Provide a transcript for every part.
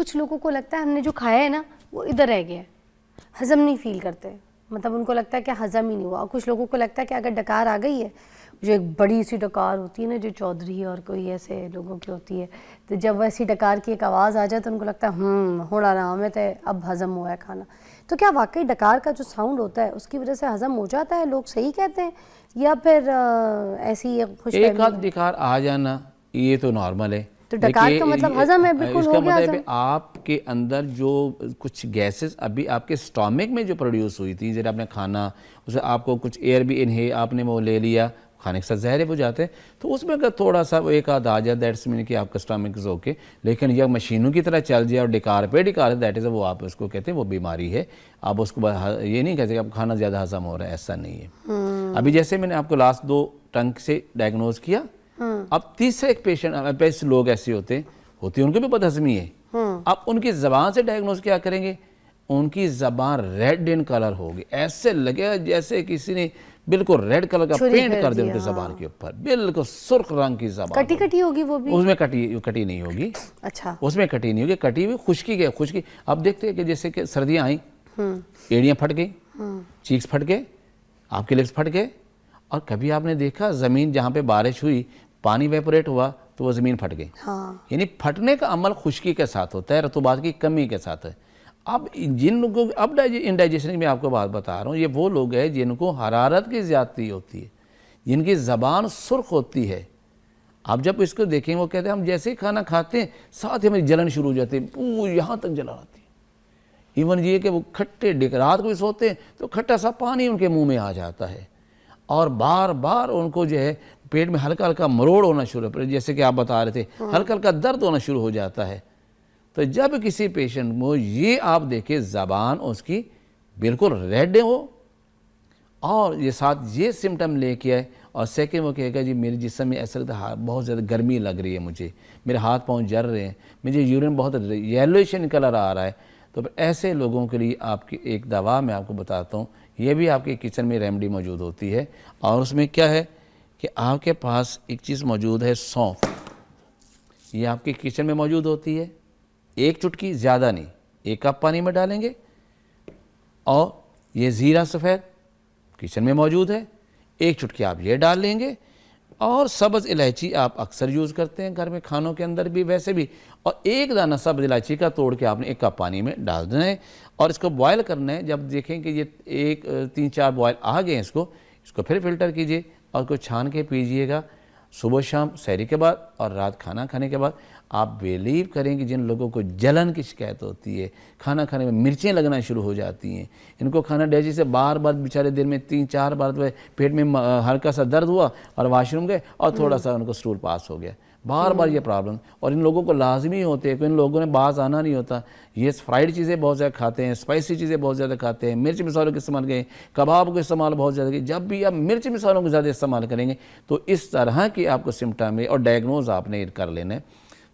कुछ लोगों को लगता है हमने जो खाया है ना वो इधर रह गया है, हज़म नहीं फील करते, मतलब उनको लगता है कि हज़म ही नहीं हुआ। और कुछ लोगों को लगता है कि अगर डकार आ गई है, जो एक बड़ी सी डकार होती है ना, जो चौधरी और कोई ऐसे लोगों की होती है, तो जब वैसी डकार की एक आवाज़ आ जाए तो उनको लगता है होड़ा आराम है, तो अब हज़म हुआ है खाना। तो क्या वाकई डकार का जो साउंड होता है उसकी वजह से हज़म हो जाता है, लोग सही कहते हैं, या फिर ऐसी खुश एक आध डकार आ जाना ये तो नॉर्मल है। तो डकार का मतलब हज़म है, बिल्कुल हो गया हज़म। आपके अंदर जो कुछ गैसेस अभी आपके स्टोमक में जो प्रोड्यूस हुई थी, जब आपने खाना उसे आपको कुछ एयर भी इनहे आपने वो ले लिया, खाने के साथ जहर हो जाते हैं, तो उसमें अगर थोड़ा सा एक आध आ जाए दैट्स मीन कि आपका स्टमक इज ओके। लेकिन यह मशीनों की तरह चल जाए और डिकार पे डिकार, दैट इज़ वो आप उसको कहते हैं वो बीमारी है। आप उसको ये नहीं कहते कि आप खाना ज़्यादा हजम हो रहा है, ऐसा नहीं है। अभी जैसे मैंने आपको लास्ट 2 टंग से डायग्नोज किया, अब तीसरे एक पेशेंट लोग ऐसे होते हैं उनको भी बदहजमी है। अब उनकी ज़बान से डायग्नोज क्या करेंगे, उनकी ज़बान रेड इन कलर होगी, ऐसे लगेगा जैसे किसी ने बिल्कुल रेड कलर का पेंट कर दिया उनकी ज़बान के ऊपर, बिल्कुल सुर्ख रंग की ज़बान। कटी कटी होगी वो भी? उसमें कटी नहीं होगी। अच्छा, उसमें कटी नहीं होगी, कटी हुई खुश्की। अब देखते हैं कि जैसे कि सर्दियाँ आई, एड़ियाँ फट गई, चीक्स फट गए, आपके लिप्स फट गए। और कभी आपने देखा ज़मीन जहाँ पे बारिश हुई, पानी वेपोरेट हुआ तो वो ज़मीन फट गई। हाँ। यानी फटने का अमल खुश्की के साथ होता है, रतूबात की कमी के साथ है। अब जिन लोगों अब इंडाइजेशन की मैं आपको बात बता रहा हूँ, ये वो लोग हैं जिनको हरारत की ज़्यादती होती है, जिनकी ज़बान सुर्ख होती है। आप जब इसको देखें, वो कहते हैं हम जैसे ही खाना खाते हैं साथ ही हमें जलन शुरू हो जाती है, यहाँ तक जलन आती है। इवन ये कि वो खट्टे रात को भी सोते हैं तो खट्टा सा पानी उनके मुँह में आ जाता है, और बार बार उनको जो है पेट में हल्का हल्का मरोड़ होना शुरू हो, जैसे कि आप बता रहे थे, हल्का हल्का दर्द होना शुरू हो जाता है। तो जब किसी पेशेंट को ये आप देखें ज़बान उसकी बिल्कुल रेड हो और ये साथ ये सिम्टम लेके आए, और सेकेंड वो कहेगा जी मेरे जिस्म में ऐसा लगता है बहुत ज़्यादा गर्मी लग रही है, मुझे मेरे हाथ पाँव जल रहे हैं, मुझे यूरिन बहुत येलोइश कलर आ रहा है, तो ऐसे लोगों के लिए आपकी एक दवा मैं आपको बताता हूँ। ये भी आपके किचन में रेमेडी मौजूद होती है, और उसमें क्या है कि आपके पास एक चीज़ मौजूद है, सौंफ। ये आपके किचन में मौजूद होती है, एक चुटकी, ज़्यादा नहीं, 1 कप पानी में डालेंगे। और ये ज़ीरा सफ़ेद किचन में मौजूद है, 1 चुटकी आप ये डाल लेंगे। और सब्ज़ इलायची आप अक्सर यूज़ करते हैं घर में, खानों के अंदर भी वैसे भी, और 1 दाना सब्ज़ इलायची का तोड़ के आपने 1 कप पानी में डाल देना है, और इसको बॉयल करना है। जब देखें कि ये 3-4 बॉयल आ गए, इसको फिर फ़िल्टर कीजिए और उसको छान के पीजिएगा सुबह शाम सहरी के बाद और रात खाना खाने के बाद। आप बिलीव करेंगे जिन लोगों को जलन की शिकायत होती है, खाना खाने में मिर्चें लगना शुरू हो जाती हैं, इनको खाना डाइजेस्ट से बार बार बेचारे दिन में 3-4 बार पेट में हल्का सा दर्द हुआ और वॉशरूम गए और थोड़ा सा उनको स्टूल पास हो गया, बार बार ये प्रॉब्लम। और इन लोगों को लाजमी होते हैं कि इन लोगों ने बाज आना नहीं होता, ये फ्राइड चीज़ें बहुत ज़्यादा खाते हैं, स्पाइसी चीज़ें बहुत ज़्यादा खाते हैं, मिर्च मसालों के इस्तेमाल करें, कबाब का इस्तेमाल बहुत ज़्यादा करें। जब भी आप मिर्च मसालों को ज़्यादा इस्तेमाल करेंगे तो इस तरह की आपको सिम्टम है और डायग्नोज आपने कर लेना है,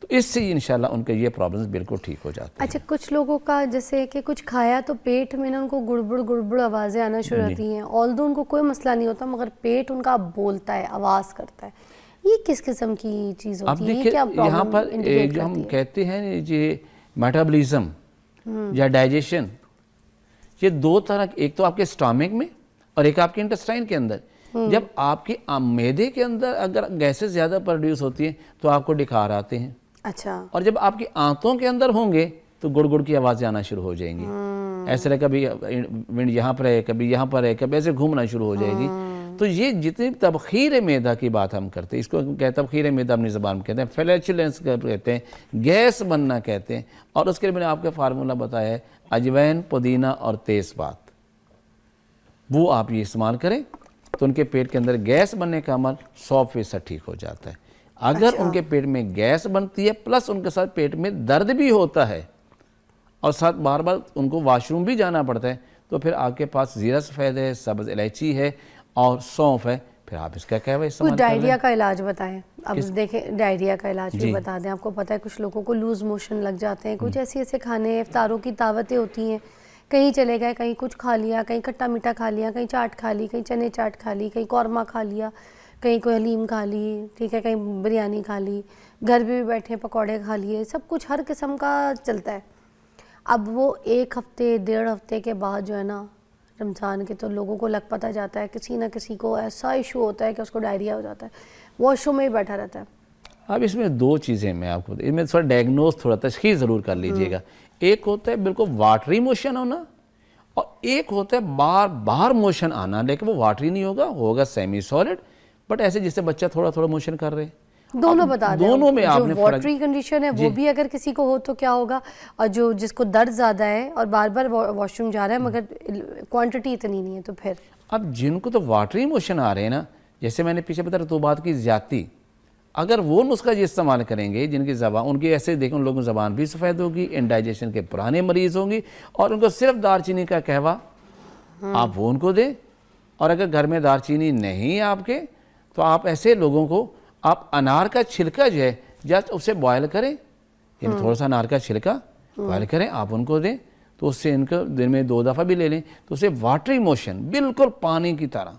तो इससे इंशाल्लाह उनके ये प्रॉब्लम्स बिल्कुल ठीक हो जाते हैं। अच्छा, कुछ लोगों का जैसे कि कुछ खाया तो पेट में ना उनको गुड़बुड़ आवाज़ें आना शुरू होती हैं, ऑल्दो उनको कोई मसला नहीं होता, मगर पेट उनका बोलता है, आवाज़ करता है, ये किस किस्म की चीज़ होती है? ये क्या प्रॉब्लम यहाँ पर जो हम कहते हैं ये मेटाबॉलिज्म या डाइजेशन, ये 2 तरह, एक तो आपके स्टमक में और एक आपके इंटेस्टाइन के अंदर। जब आपके मैदे के अंदर अगर गैसेस ज़्यादा प्रोड्यूस होती हैं तो आपको डिकार आते हैं। अच्छा। और जब आपकी आंतों के अंदर होंगे तो गुड़ की आवाज़ें आना शुरू हो जाएंगी, ऐसे कभी विंड यहाँ पर है, कभी यहाँ पर है, कभी ऐसे घूमना शुरू हो जाएगी। तो ये जितनी तबखीर मैदा की बात हम करते हैं, इसको कहते हैं तबखीर मैदा, अपनी ज़बान में कहते हैं, फ्लैचुलेंस कहते हैं, गैस बनना कहते हैं। और उसके लिए मैंने आपको फार्मूला बताया है, अजवैन, पुदीना और तेज़पात, वो आप ये इस्तेमाल करें तो उनके पेट के अंदर गैस बनने का अमल 100% ठीक हो जाता है। अगर उनके पेट में गैस बनती है प्लस उनके साथ पेट में दर्द भी होता है और साथ बार बार उनको वॉशरूम भी जाना पड़ता है, तो फिर आपके पास ज़ीरा सफ़ेद है, सब्ज़ इलायची है और सौंफ है, फिर आप इसका क्या है इस्तेमाल कर लें। डायरिया का इलाज बताएं। अब देखें, डायरिया का इलाज भी बता दें। आपको पता है कुछ लोगों को लूज़ मोशन लग जाते हैं, कुछ ऐसे खाने इफ्तारों की दावतें होती हैं, कहीं चले गए, कहीं कुछ खा लिया, कहीं खट्टा मीठा खा लिया, कहीं चाट खा ली, कहीं चने चाट खा ली, कहीं कौरमा खा लिया, कहीं कोई हलीम खा ली, ठीक है, कहीं बिरयानी खा ली, घर पे भी बैठे पकौड़े खा लिए, सब कुछ हर किस्म का चलता है। अब वो 1 हफ्ते 1.5 हफ्ते के बाद जो है ना रमज़ान के, तो लोगों को लग पता जाता है, किसी ना किसी को ऐसा इशू होता है कि उसको डायरिया हो जाता है, वॉशरूम में ही बैठा रहता है। अब इसमें 2 चीज़ें मैं आपको इसमें थोड़ा डायग्नोज थोड़ा तशख़ीस ज़रूर कर लीजिएगा। एक होता है बिल्कुल वाटरी मोशन होना, और एक होता है बार बार मोशन आना, लेकिन वो वाटरी नहीं होगा सेमी सॉलिड, बट ऐसे जिससे बच्चा थोड़ा थोड़ा मोशन कर रहे। दोनों बता दें, दोनों में आपने जो वाटरी कंडीशन है वो भी अगर किसी को हो तो क्या होगा, और जो जिसको दर्द ज़्यादा है और बार बार वॉशरूम जा रहा है मगर क्वांटिटी इतनी नहीं है, तो फिर अब जिनको तो वाटरी मोशन आ रहे हैं ना, जैसे मैंने पीछे बताया रतूबात की ज़्यादती, अगर वो नुस्खा ये इस्तेमाल करेंगे, जिनकी ज़बान उनकी ऐसे देखें उन लोगों की ज़बान भी सफ़ेद होगी, इंडाइजेशन के पुराने मरीज़ होंगी, और उनको सिर्फ दालचीनी का कहवा आप वो उनको दें। और अगर घर में दालचीनी नहीं है आपके, तो आप ऐसे लोगों को आप अनार का छिलका जो है जस्ट उसे बॉयल करें, यानी थोड़ा सा अनार का छिलका बॉयल करें, आप उनको दें, तो उससे इनको दिन में 2 दफ़ा भी ले लें, तो उसे वाटरी मोशन बिल्कुल पानी की तरह,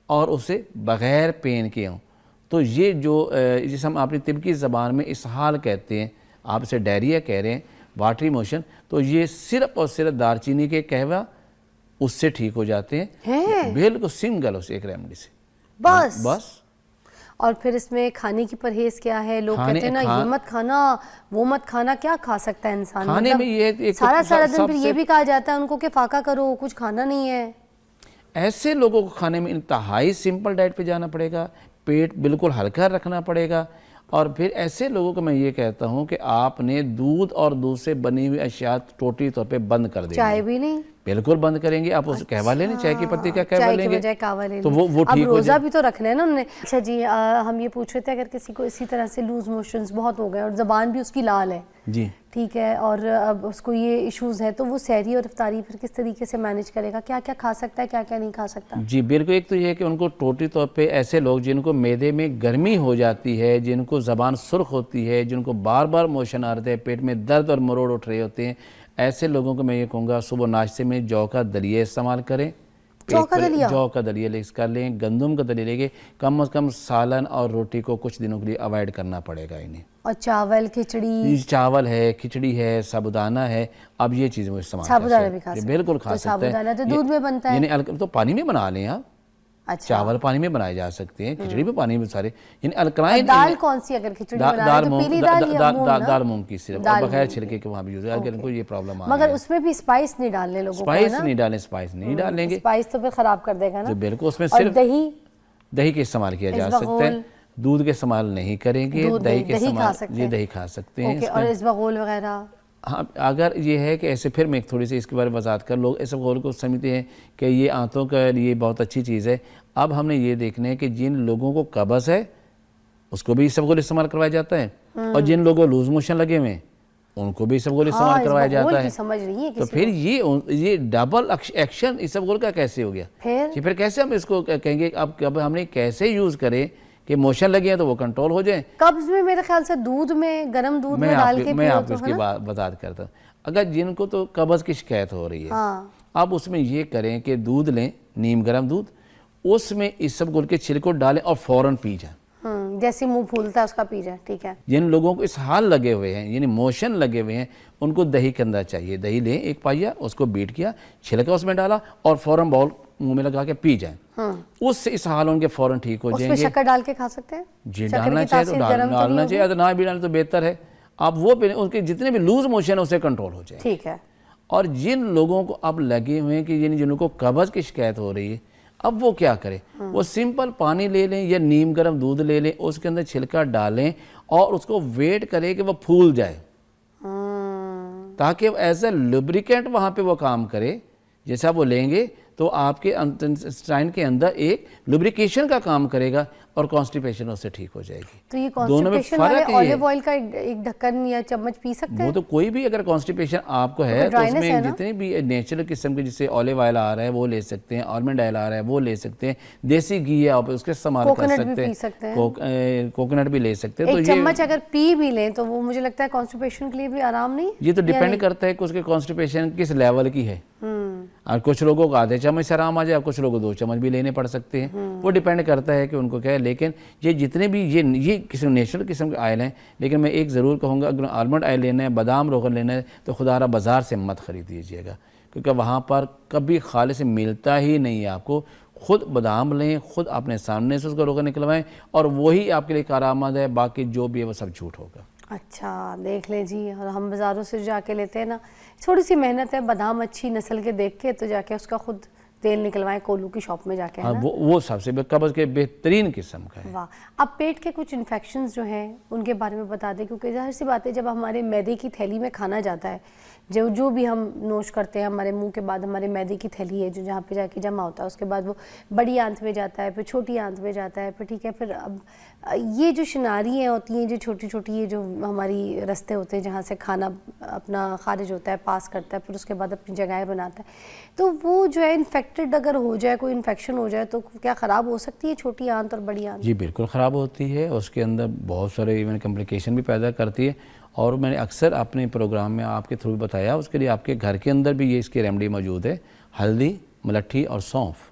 और उसे बग़ैर पेन के हों, तो ये जो जिसे हम अपनी तिब्बी ज़बान में इसहाल कहते हैं, आप इसे डायरिया कह रहे हैं, वाटरी मोशन, तो ये सिर्फ और सिर्फ दालचीनी के कहवा उससे ठीक हो जाते हैं, बिल्कुल सिंगल उस एक रेमेडी से बस। और फिर इसमें खाने की परहेज क्या है? लोग कहते हैं ना ये मत खाना वो मत खाना, क्या खा सकता है इंसान? खाने मतलब में ये सारा दिन फिर ये भी कहा जाता है उनको कि फाका करो, कुछ खाना नहीं है। ऐसे लोगों को खाने में इंतहाई सिंपल डाइट पे जाना पड़ेगा, पेट बिल्कुल हल्का रखना पड़ेगा, और फिर ऐसे लोगों को मैं ये कहता हूँ कि आपने दूध और दूध से बनी हुई अशिया टोटली तौर पे बंद कर देंगे। चाय भी नहीं? बिल्कुल बंद करेंगे। आप उस कहवा ले लें, चाय की पत्ती का कहवा लेंगे, तो वो ठीक हो जाए। रोज़ा भी तो रखना है ना उन्होंने। अच्छा जी, हम ये पूछ रहे थे, अगर किसी को इसी तरह से लूज मोशंस बहुत हो गए और ज़बान भी उसकी लाल है जी, ठीक है, और अब उसको ये इश्यूज़ हैं, तो वो सहरी और इफ्तारी फिर किस तरीके से मैनेज करेगा? क्या क्या खा सकता है, क्या क्या नहीं खा सकता? जी बिल्कुल। एक तो ये है कि उनको टोटली तौर पे ऐसे लोग जिनको मैदे में गर्मी हो जाती है, जिनको ज़बान सुर्ख होती है, जिनको बार बार मोशन आ रहे हैं, पेट में दर्द और मरोड़ उठ रहे होते हैं, ऐसे लोगों को मैं ये कहूँगा सुबह नाश्ते में जौ का दलिया इस्तेमाल करें। जौ का दलिया ले कर लें, गंदम का दलिया लेके कम से कम सालन और रोटी को कुछ दिनों के लिए अवॉइड करना पड़ेगा इन्हें। और चावल, खिचड़ी, चावल है, खिचड़ी है, साबुदाना है, अब ये चीज़ वो इस्तेमाल साबुदाना भी खा सकते हैं। बिल्कुल खा सकते हैं। साबुदाना तो दूध में बनता है, यानी तो पानी में बना लें आप। अच्छा। चावल पानी में बनाए जा सकते हैं, खिचड़ी भी पानी में, सारे यानी अल्कलाइन। दाल कौन सी अगर खिचड़ी बना रहे हैं तो पीली दाल या मूंग ना? दाल मूंग की सिर्फ, बगैर छिलके के वहाँ भी यूज है, अगर इनको ये प्रॉब्लम आ मगर उसमें भी स्पाइस नहीं डालने लोगों को, स्पाइस नहीं डालें, स्पाइस नहीं डालेंगे, स्पाइस तो फिर खराब कर देगा ना। बिल्कुल। उसमें सिर्फ दही के इस्तेमाल किया जा सकता है, दूध के इस्तेमाल नहीं करेंगे, दही के इस्तेमाल, ये दही खा सकते हैं। और इसबगोल वगैरह, हाँ, अगर ये है कि ऐसे, फिर मैं थोड़ी सी इसके बारे में वजात कर, लोग इसबगोल को समझते हैं कि ये आंतों के लिए बहुत अच्छी चीज़ है। अब हमने ये देखना है कि जिन लोगों को कब्ज़ है उसको भी इसबगोल इस्तेमाल करवाया जाता है, और जिन लोगों को लूज मोशन लगे हुए हैं उनको भी इसबगोल इस्तेमाल करवाया जाता है। समझ रही है तो फिर ये डबल एक्शन इसबगोल का कैसे हो गया? फिर कैसे हम इसको कहेंगे? अब हमने कैसे यूज़ करें कि मोशन लगे हैं तो वो कंट्रोल हो जाए? कब्ज में मेरे ख्याल से दूध में, गर्म दूध में डाल के मैं आपको इसकी वजात करता हूँ। अगर जिनको तो कब्ज की शिकायत हो रही है, आप उसमें ये करें कि दूध लें, नीम गर्म दूध, उसमें इसबगोल के छिलको डालें और फौरन पी जाए, जैसे मुंह फूलता है उसका पी जाए, ठीक है। जिन लोगों को इस हाल लगे हुए हैं, यानी मोशन लगे हुए हैं, उनको दही के अंदर चाहिए। दही लें 1 पाइया, उसको बीट किया, छिलका उसमें डाला और फौरन बाउल मुंह में लगा के पी जाए, उससे इस हाल उनके फौरन ठीक हो जाएंगे। उसमें शक्कर डाल के खा सकते हैं? जी, डालना चाहिए तो डालना चाहिए, अगर ना भी डालें तो बेहतर है। आप वो पी, उनके जितने भी लूज मोशन है उससे कंट्रोल हो जाए, ठीक है। और जिन लोगों को अब लगे हुए हैं कि जिनको कब्ज की शिकायत हो रही है, अब वो क्या करें? वो सिंपल पानी ले लें या नीम गर्म दूध ले लें, उसके अंदर छिलका डालें और उसको वेट करें कि वो फूल जाए, ताकि एज ए लुब्रिकेंट वहाँ पे वो काम करे। जैसा वो लेंगे तो आपके इंटेस्टाइन के अंदर एक लुब्रिकेशन का काम करेगा और कॉन्स्टिपेशन उससे ठीक हो जाएगी। तो ये कॉन्स्टिपेशन वाले ऑलिव ऑयल का एक ढक्कन या चम्मच पी सकते हैं? वो तो कोई भी अगर कॉन्स्टिपेशन आपको है तो उसमें जितने भी नेचुरल किस्म के, जिससे ऑलिव ऑयल आ रहा है वो ले सकते हैं, आलमंड ऑयल आ रहा है वो ले सकते हैं, देसी घी है आप उसके इस्तेमाल कर सकते हैं, कोकोनट भी ले सकते हैं। तो चम्मच अगर पी भी लें तो वो मुझे लगता है कॉन्स्टिपेशन के लिए भी आराम नहीं। ये तो डिपेंड करता है कि उसके कॉन्स्टिपेशन किस लेवल की है। और कुछ लोगों को आधे चम्मच से आराम आ जाए, कुछ लोगों को 2 चम्मच भी लेने पड़ सकते हैं, वो डिपेंड करता है कि उनको क्या है। लेकिन ये जितने भी ये किस्म नेचुरल किस्म के ऑयल हैं, लेकिन मैं एक ज़रूर कहूँगा, अगर आलमंड ऑयल लेना है, बादाम रोगन लेना है, तो खुदारा बाज़ार से मत ख़रीद लीजिएगा, क्योंकि वहाँ पर कभी खालिस मिलता ही नहीं है आपको। खुद बादाम लें, खुद अपने सामने से उसका रोगन निकलवाएं, और वही आपके लिए कारआमद है, बाकी जो भी है वो सब झूठ होगा। अच्छा, देख लें जी, और हम बाज़ारों से जाके लेते हैं ना, थोड़ी सी मेहनत है, बादाम अच्छी नस्ल के देख के तो जाके उसका खुद तेल निकलवाएं कोलू की शॉप में जाके, है हाँ, ना? वो सबसे कब्ज़ के बेहतरीन किस्म का है। वाह। अब पेट के कुछ इन्फेक्शंस जो हैं उनके बारे में बता दें, क्योंकि ज़ाहिर सी बात है जब हमारे मैदे की थैली में खाना जाता है, जो भी हम नोश करते हैं हमारे मुंह के बाद हमारे मैदे की थैली है जो जहाँ पे जाके जमा होता है, उसके बाद वो बड़ी आंत में जाता है, फिर छोटी आंत में जाता है, फिर ठीक है, फिर अब ये जो शिनारियाँ होती हैं, जो छोटी छोटी ये जो हमारी रास्ते होते हैं जहाँ से खाना अपना खारिज होता है, पास करता है, फिर उसके बाद अपनी जगह बनाता है, तो वो जो है इन्फेक्टेड अगर हो जाए, कोई इन्फेक्शन हो जाए, तो क्या ख़राब हो सकती है छोटी आंत और बड़ी आंत? जी बिल्कुल ख़राब होती है, उसके अंदर बहुत सारे इवन कॉम्प्लिकेशन भी पैदा करती है। और मैंने अक्सर अपने प्रोग्राम में आपके थ्रू बताया, उसके लिए आपके घर के अंदर भी ये इसकी रेमेडी मौजूद है। हल्दी, मलट्ठी और सौंफ।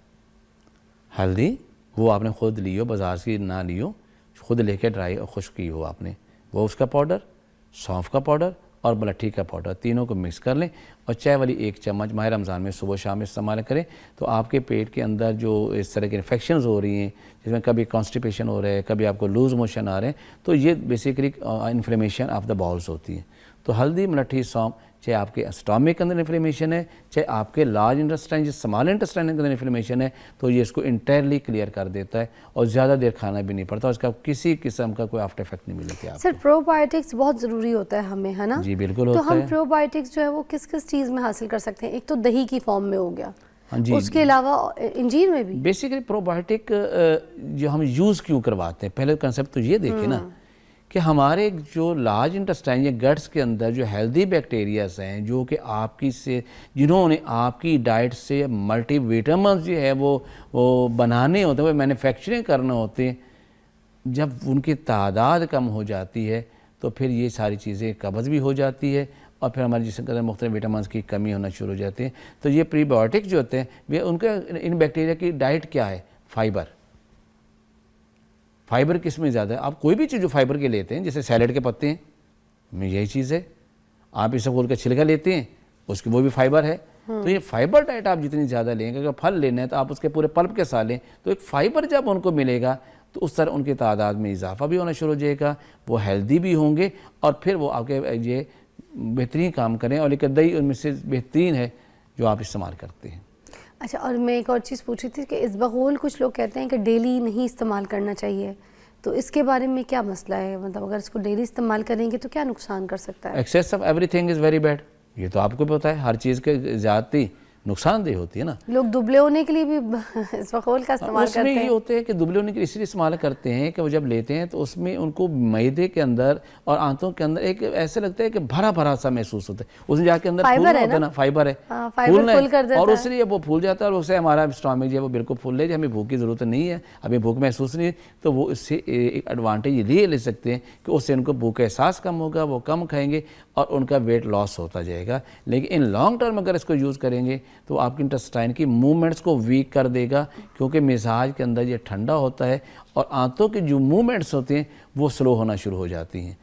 हल्दी वो आपने ख़ुद लियो, बाज़ार से ना लियो, खुद लेके ड्राई और खुश्क की हो आपने, वो उसका पाउडर, सौंफ का पाउडर और मलट्ठी का पाउडर, तीनों को मिक्स कर लें और चाय वाली 1 चम्मच माह रमज़ान में सुबह शाम इस्तेमाल करें, तो आपके पेट के अंदर जो इस तरह के इन्फेक्शंस हो रही हैं, जिसमें कभी कॉन्स्टिपेशन हो रहा है, कभी आपको लूज़ मोशन आ रहे हैं, तो ये basically inflammation of the bowls होती है। तो हल्दी, मलट्ठी, सौंफ, चाहे आपके स्टमक के अंदर इन्फ्लेमेशन है, चाहे आपके लार्ज इंटेस्टाइन, जो स्मॉल इंटेस्टाइन के अंदर इन्फ्लेमेशन है, तो ये इसको इंटायरली क्लियर कर देता है और ज़्यादा देर खाना भी नहीं पड़ता, उसका किसी किस्म का कोई आफ्टर इफेक्ट नहीं मिलेगा। सर, प्रोबायोटिक्स बहुत ज़रूरी होता है हमें, है ना? जी बिल्कुल तो होता हम है। प्रोबायोटिक्स जो है वो किस किस चीज़ में हासिल कर सकते हैं? एक तो दही की फॉर्म में हो गया, हाँ जी, उसके अलावा इंजीर में भी। बेसिकली प्रोबायोटिक जो हम यूज़ क्यों करवाते हैं, पहले कंसेप्ट तो ये देखें ना कि हमारे जो लार्ज इंटेस्टाइन या गट्स के अंदर जो हेल्दी बैक्टीरियाज हैं, जो कि आपकी से जिन्होंने आपकी डाइट से मल्टीविटामिन्स जो है वो बनाने होते हैं, वो मैन्युफैक्चरिंग करने होते हैं, जब उनकी तादाद कम हो जाती है तो फिर ये सारी चीज़ें कब्ज़ भी हो जाती है और फिर हमारे जिसम के अंदर मुख्तलिफ विटामिन की कमी होना शुरू हो जाती है। तो ये प्रीबायोटिक जो होते हैं वे उनका इन बैक्टीरिया की डाइट क्या है? फाइबर। फाइबर किस में ज़्यादा है? आप कोई भी चीज़ जो फाइबर के लेते हैं, जैसे सैलड के पत्ते हैं, में यही चीज़ है। आप इसे खोल कर छिलका लेते हैं, उसकी वो भी फाइबर है। तो ये फाइबर डाइट आप जितनी ज़्यादा लेंगे, अगर फल लेना है तो आप उसके पूरे पल्प के साथ लें, तो एक फाइबर जब उनको मिलेगा तो उस तरह उनकी तादाद में इजाफा भी होना शुरू हो जाएगा, वो हेल्दी भी होंगे और फिर वो आपके ये बेहतरीन काम करें। और लेकिन दही उनमें से बेहतरीन है जो आप इस्तेमाल करते हैं। अच्छा, और मैं एक और चीज़ पूछ रही थी कि इसबगोल कुछ लोग कहते हैं कि डेली नहीं इस्तेमाल करना चाहिए, तो इसके बारे में क्या मसला है? मतलब अगर इसको डेली इस्तेमाल करेंगे तो क्या नुकसान कर सकता है? Excess of everything is very bad, ये तो आपको पता है, हर चीज़ के ज़्यादती नुकसानदेह होती है ना। लोग दुबले होने के लिए भी इसबगोल का इस्तेमाल करते उसमें हैं। ये होते हैं कि दुबले होने के लिए इसलिए इस्तेमाल करते हैं कि वो जब लेते हैं तो उसमें उनको मैदे के अंदर और आंतों के अंदर एक ऐसे लगता है कि भरा भरा सा महसूस होता है, उसमें जाके अंदर फूलना होता है ना, फाइबर है, हाँ, फाइबर फुल कर देता और है। उसलिए वो फूल जाता है और उससे हमारा स्टमक जो है वो बिल्कुल फूल ले, हमें भूख की ज़रूरत नहीं है, अभी भूख महसूस नहीं है, तो वो इससे एक एडवांटेज ये ले सकते हैं कि उससे उनको भूख का एहसास कम होगा, वो कम खाएंगे और उनका वेट लॉस होता जाएगा। लेकिन इन लॉन्ग टर्म अगर इसको यूज़ करेंगे तो आपकी इंटेस्टाइन की मूवमेंट्स को वीक कर देगा, क्योंकि मिजाज के अंदर ये ठंडा होता है और आंतों की जो मूवमेंट्स होते हैं वो स्लो होना शुरू हो जाती हैं।